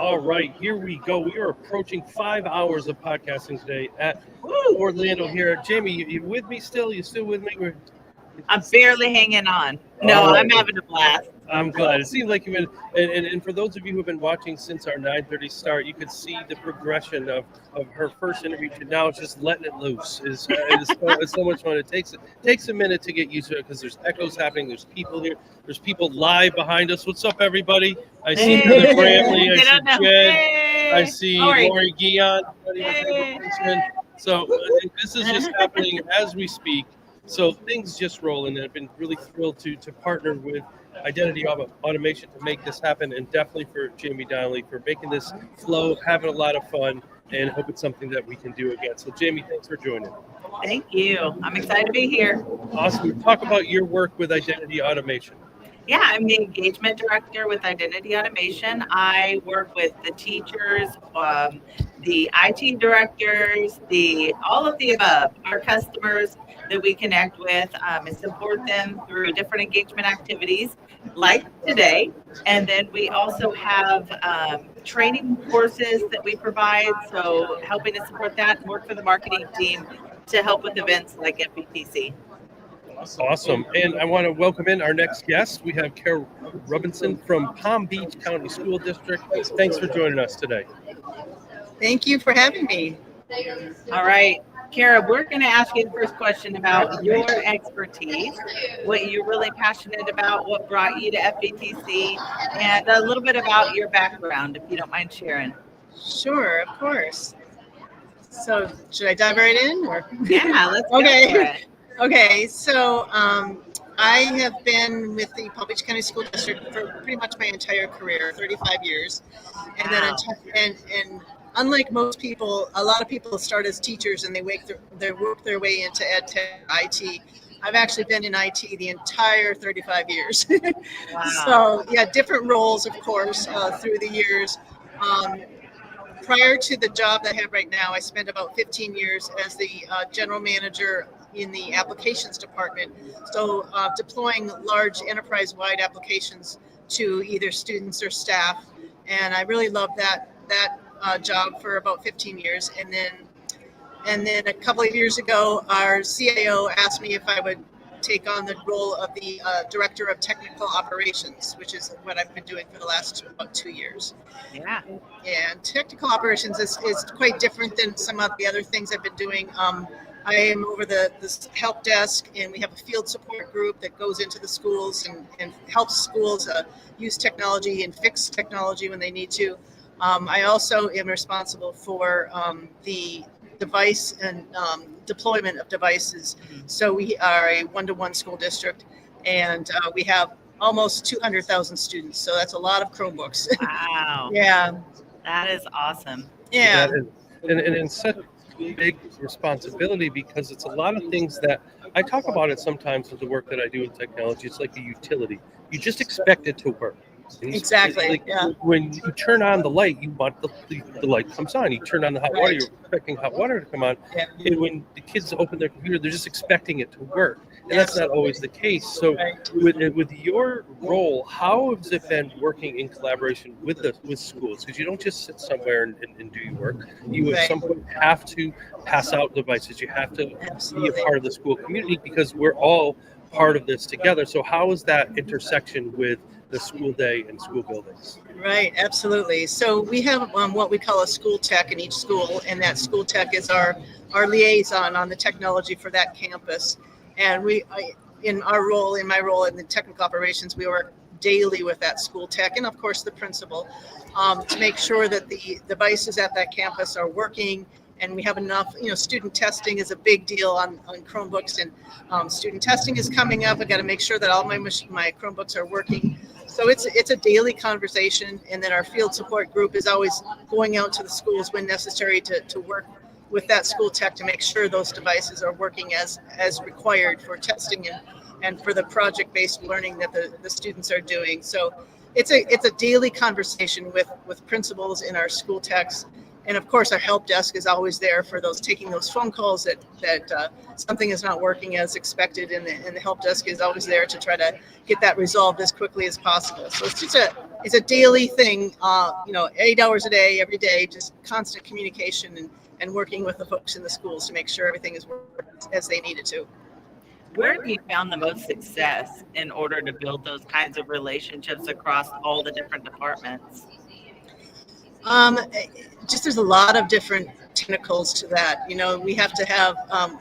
All right, here we go. We are approaching 5 hours of podcasting today at Orlando here. Jamie, you with me still? You still with me? I'm barely hanging on. No, All right. I'm having a blast. I'm glad. It seems like you've been, and for those of you who have been watching since our 9:30 start, you could see the progression of her first interview to now just letting it loose. It's so much fun. It takes a minute to get used to it because there's echoes happening. There's people here. There's people live behind us. What's up, everybody? I see Heather Bramley. I see Jed. I see Lori Guion. So this is just happening as we speak. So things just rolling, and I've been really thrilled to partner with Identity Automation to make this happen, and definitely for Jamie Donnelly for making this flow, having a lot of fun, and hope it's something that we can do again. So Jamie, thanks for joining. Thank you. I'm excited to be here. Awesome. Talk about your work with Identity Automation. Yeah, I'm the engagement director with Identity Automation. I work with the teachers, the IT directors, all of the above, our customers that we connect with and support them through different engagement activities like today. And then we also have training courses that we provide, so helping to support that and work for the marketing team to help with events like FBTC. Awesome. And I want to welcome in our next guest. We have Kara Rubinson from Palm Beach County School District. Thanks for joining us today. Thank you for having me. All right, Kara, we're going to ask you the first question about your expertise, what you're really passionate about, what brought you to FBTC, and a little bit about your background, if you don't mind sharing. Sure, of course. So should I dive right in? Or? Yeah, let's go for it. Okay, so I have been with the Palm Beach County School District for pretty much my entire career, 35 years. And Wow. then and unlike most people, a lot of people start as teachers and they work their way into ed tech, IT. I've actually been in IT the entire 35 years. Wow. So yeah, different roles, of course, through the years. Prior to the job that I have right now, I spent about 15 years as the general manager in the applications department. So deploying large enterprise-wide applications to either students or staff. And I really loved that job for about 15 years. And then a couple of years ago, our CIO asked me if I would take on the role of the director of technical operations, which is what I've been doing for the last about 2 years. Yeah. And technical operations is quite different than some of the other things I've been doing. I am over the help desk, and we have a field support group that goes into the schools and helps schools use technology and fix technology when they need to. I also am responsible for the device and deployment of devices. So we are a one-to-one school district, and we have almost 200,000 students. So that's a lot of Chromebooks. Wow. Yeah. That is awesome. Yeah. And such big responsibility because it's a lot of things that I talk about it sometimes with the work that I do in technology. It's like a utility. You just expect it to work. Exactly. Like yeah. when you turn on the light, you want the light comes on. You turn on the hot water, you're expecting hot water to come on. Yeah. And when the kids open their computer, they're just expecting it to work. And that's not always the case. So with your role, how has it been working in collaboration with schools? Because you don't just sit somewhere and do your work. You at some point have to pass out devices. You have to be a part of the school community because we're all part of this together. So how is that intersection with the school day and school buildings? Right, absolutely. So we have what we call a school tech in each school, and that school tech is our liaison on the technology for that campus. And in my role in the technical operations, we work daily with that school tech and of course the principal to make sure that the devices at that campus are working and we have enough. Student testing is a big deal on Chromebooks, and student testing is coming up. I got to make sure that all my Chromebooks are working. So it's a daily conversation, and then our field support group is always going out to the schools when necessary to work with that school tech to make sure those devices are working as required for testing and for the project-based learning that the students are doing. So it's a daily conversation with principals in our school techs. And of course, our help desk is always there for taking those phone calls that something is not working as expected, and the help desk is always there to try to get that resolved as quickly as possible. So it's just it's a daily thing, 8 hours a day, every day, just constant communication and working with the folks in the schools to make sure everything is working as they need it to. Where have you found the most success in order to build those kinds of relationships across all the different departments? Just there's a lot of different tentacles to that. We have to have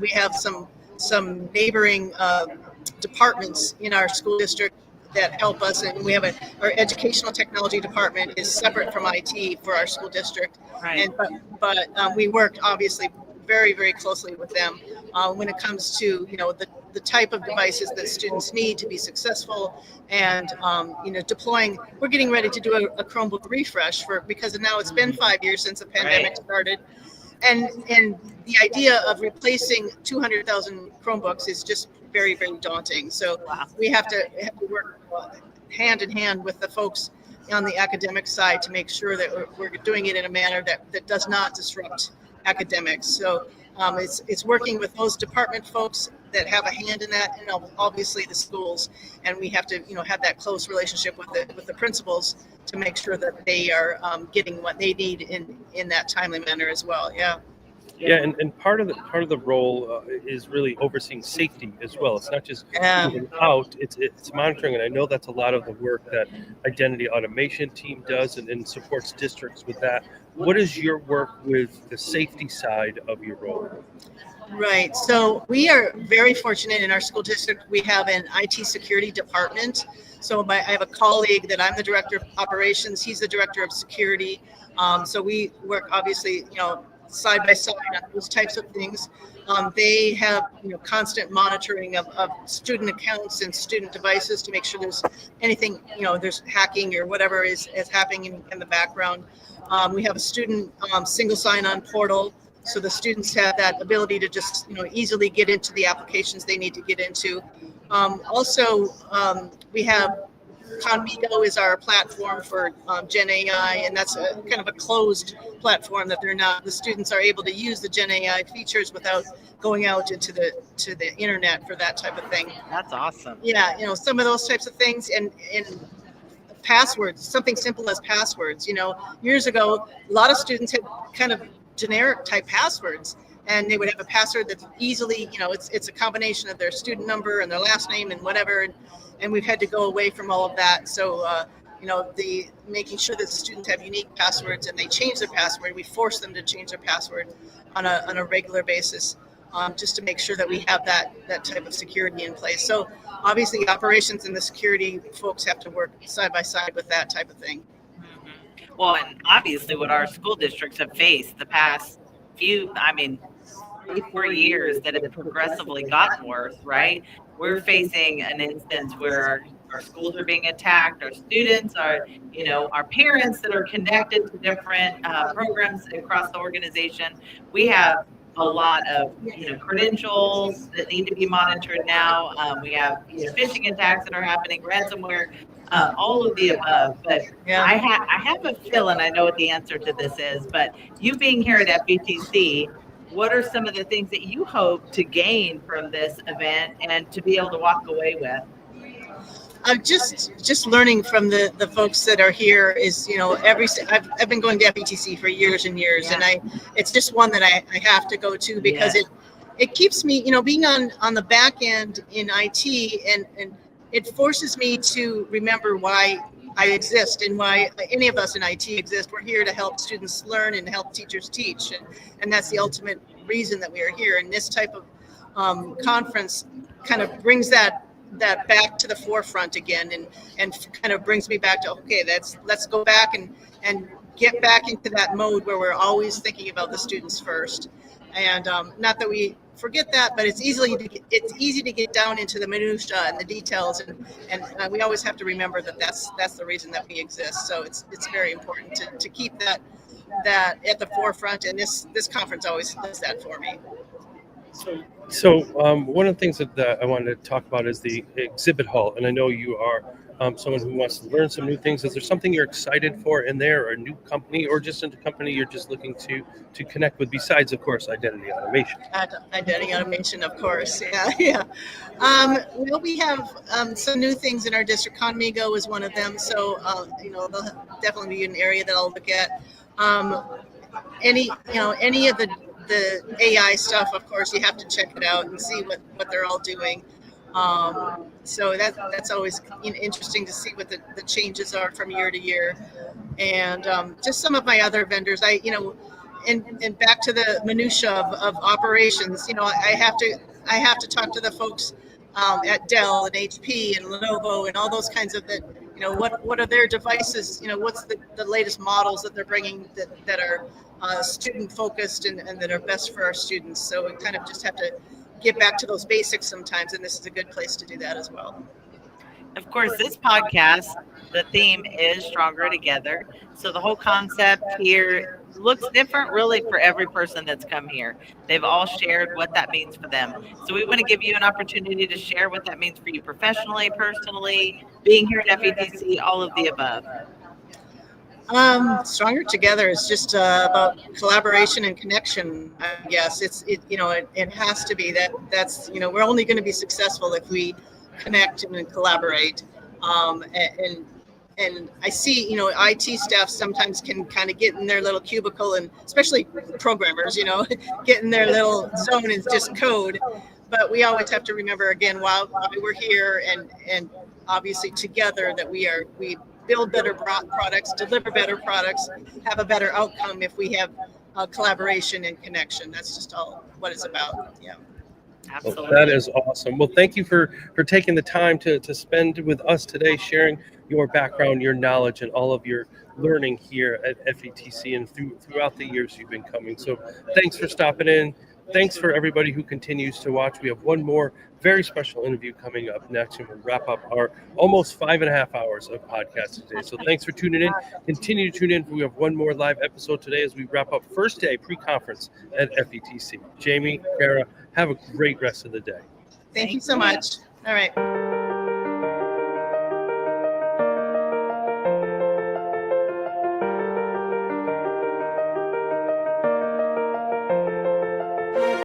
we have some neighboring departments in our school district that help us, and we have our educational technology department is separate from IT for our school district, Right. but we work obviously very, very closely with them when it comes to the type of devices that students need to be successful, and deploying. We're getting ready to do a Chromebook refresh because now it's been 5 years since the pandemic started, and the idea of replacing 200,000 Chromebooks is just very, very daunting. So we have to work hand in hand with the folks on the academic side to make sure that we're doing it in a manner that does not disrupt academics. So it's working with those department folks that have a hand in that, and obviously the schools, and we have to have that close relationship with the principals to make sure that they are getting what they need in that timely manner as well. Yeah, and part of the role is really overseeing safety as well. It's not just moving out; it's monitoring, and I know that's a lot of the work that identity automation team does and supports districts with that. What is your work with the safety side of your role? Right. So we are very fortunate in our school district. We have an IT security department. So I have a colleague that I'm the director of operations. He's the director of security. So we work obviously, side by side on those types of things. They have constant monitoring of student accounts and student devices to make sure there's anything, there's hacking or whatever is happening in the background. We have a student single sign-on portal, so the students have that ability to just easily get into the applications they need to get into. Also, we have Conmigo is our platform for Gen AI, and that's a kind of a closed platform that the students are able to use the Gen AI features without going out into the internet for that type of thing. That's awesome. Yeah, some of those types of things, and passwords, something simple as passwords. Years ago, a lot of students had kind of generic type passwords, and they would have a password that's easily, it's a combination of their student number and their last name and whatever. And we've had to go away from all of that. So, the making sure that the students have unique passwords and they change their password. We force them to change their password on a regular basis, just to make sure that we have that type of security in place. So obviously operations and the security folks have to work side by side with that type of thing. Mm-hmm. Well, and obviously what our school districts have faced the past 3-4 years that have progressively gotten worse, right? We're facing an instance where our schools are being attacked, our students are, our parents that are connected to different programs across the organization. We have a lot of, credentials that need to be monitored now. We have phishing attacks that are happening, ransomware, all of the above. But I have a feeling I know what the answer to this is. But you being here at FBTC, what are some of the things that you hope to gain from this event and to be able to walk away with? Just learning from the folks that are here is, I've been going to FBTC for years and years, and it's just one that I have to go to because it keeps me, being on the back end in IT, and it forces me to remember why I exist and why any of us in IT exist. We're here to help students learn and help teachers teach, and that's the ultimate reason that we are here. And this type of conference kind of brings that back to the forefront again, and kind of brings me back to, okay, let's go back and get back into that mode where we're always thinking about the students first. And not that we forget that, but it's easy to get down into the minutia and the details, and we always have to remember that's the reason that we exist. So it's very important to keep that at the forefront, and this conference always does that for me. So one of the things that I wanted to talk about is the exhibit hall, and I know you are someone who wants to learn some new things? Is there something you're excited for in there, or a new company, or just a company you're just looking to connect with besides, of course, identity automation? Identity automation, of course. Yeah, yeah. Well, we have some new things in our district. Conmigo is one of them. So, they'll definitely be an area that I'll look at. Any of the AI stuff, of course, you have to check it out and see what they're all doing. So that's always interesting to see what the changes are from year to year. And just some of my other vendors, and back to the minutia of operations, I have to talk to the folks at Dell and HP and Lenovo and all those kinds of that. What are their devices? What's the latest models that they're bringing that are student focused and that are best for our students. So we kind of just have to get back to those basics sometimes, and this is a good place to do that as well. Of course, this podcast, the theme is Stronger Together. So the whole concept here looks different really for every person that's come here. They've all shared what that means for them. So we want to give you an opportunity to share what that means for you professionally, personally, being here at FETC, all of the above. Stronger Together is just about collaboration and connection. I guess it has to be that's we're only going to be successful if we connect and collaborate. And I see, IT staff sometimes can kind of get in their little cubicle, and especially programmers, get in their little zone and just code. But we always have to remember, again, while we're here and obviously together, that we build better products, deliver better products, have a better outcome if we have collaboration and connection. That's just all what it's about. Yeah. Absolutely. Well, that is awesome. Well, thank you for taking the time to spend with us today, sharing your background, your knowledge, and all of your learning here at FETC and throughout the years you've been coming. So thanks for stopping in. Thanks for everybody who continues to watch. We have one more very special interview coming up next, and we'll wrap up our almost 5.5 hours of podcast today. So thanks for tuning in. Continue to tune in. We have one more live episode today as we wrap up first day pre-conference at FETC. Jamie, Kara, have a great rest of the day. Thank you so much. All right.